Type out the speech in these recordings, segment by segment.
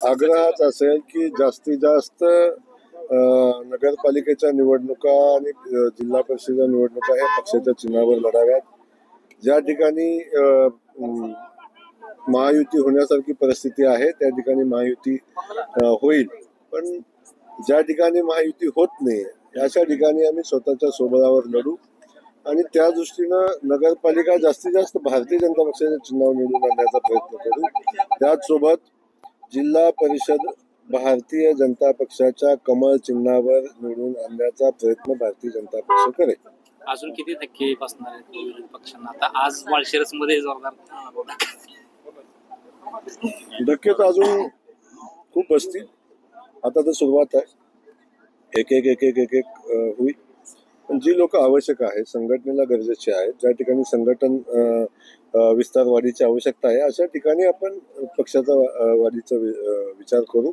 आग्रहाच असेल की जास्तीत जास्त नगरपालिकेच्या निवडणुका आणि जिल्हा परिषद निवडणुका हे पक्षाच्या चिन्हावर लढाव्यात. ज्या ठिकाणी महायुती होण्यासारखी परिस्थिती आहे त्या ठिकाणी महायुती होईल, पण ज्या ठिकाणी महायुती होत नाही अशा ठिकाणी आम्ही स्वतःच्या स्वबळावर लढू आणि त्या दृष्टीनं नगरपालिका जास्तीत जास्त भारतीय जनता पक्षाच्या चिन्हावर निवडून आणण्याचा प्रयत्न करू. त्याचसोबत जिल्हा परिषद भारतीय जनता पक्षाच्या कमळ चिन्हावर निवडून आणण्याचा प्रयत्न भारतीय जनता पक्ष करेल. अजून किती धक्के बसणार आहेत विरोधी पक्षांना? आता आज माळशिरस मध्ये जोरदार धक्के तर अजून खूप बसतील. आता तर सुरुवात आहे, एक एक एक एक एक एक होईल. पण जी लोक आवश्यक आहे, संघटनेला गरजेचे आहेत, ज्या ठिकाणी संघटन विस्तार वाढीची आवश्यकता आहे अशा ठिकाणी आपण पक्षाचा वाढीचा विचार करू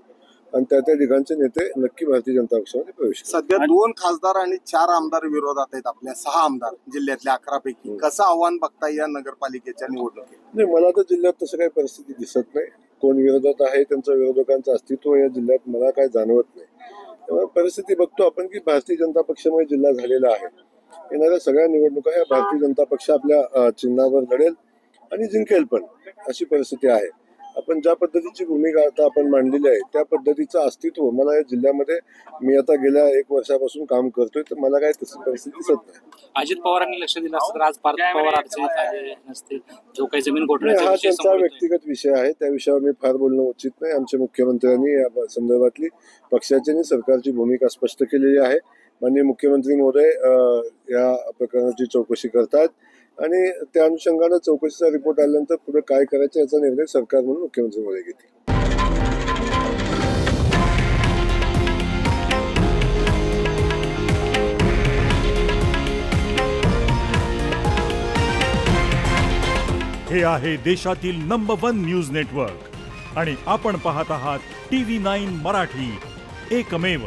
आणि त्या ठिकाणचे नेते नक्की भारतीय जनता पक्षामध्ये प्रवेश करू. सध्या 2 खासदार आणि 4 आमदार विरोधात आहेत, आपल्या 6 आमदार जिल्ह्यातल्या 11 पैकी. कसं आव्हान बघता या नगरपालिकेच्या निवडणुकीत? नाही, मला तर जिल्ह्यात तसं काही परिस्थिती दिसत नाही. कोण विरोधात आहे त्यांचं विरोधकांचं अस्तित्व या जिल्ह्यात मला काय जाणवत नाही. त्यामुळे परिस्थिती बघतो आपण की भारतीय जनता पक्षामुळे जिल्हा झालेला आहे. येणाऱ्या सगळ्या निवडणुका ह्या भारतीय जनता पक्ष आपल्या चिन्हावर लढेल आणि जिंकेल पण, अशी परिस्थिती आहे. आपण ज्या पद्धतीची भूमिका आता आपण मांडलेली आहे त्या पद्धतीचं अस्तित्व मला या जिल्ह्यामध्ये, मी आता गेल्या 1 वर्षापासून काम करतोय, तर मला काय तशी परिस्थिती दिसत नाही. अजित पवारांनी लक्ष दिलं असतं तर आज पार्थ पवार अडचणीत आले नसतील. जो काही जमीन घोटाळ्याचा हा विषय त्यांचा समोर येतोय. व्यक्तिगत विषय आहे, त्या विषयावर मी फार बोलणं उचित नाही. आमच्या मुख्यमंत्र्यांनी या संदर्भातली पक्षाची आणि सरकारची भूमिका स्पष्ट केलेली आहे. माननीय मुख्यमंत्री महोदय या प्रकरणाची चौकशी करतात आणि त्या अनुषंगानं चौकशीचा रिपोर्ट आल्यानंतर पुढे काय करायचं याचा निर्णय सरकार म्हणून मुख्यमंत्री महोदय घेतील. हे आहे देशातील नंबर 1 न्यूज नेटवर्क आणि आपण पाहत आहात TV9 मराठी, एकमेव.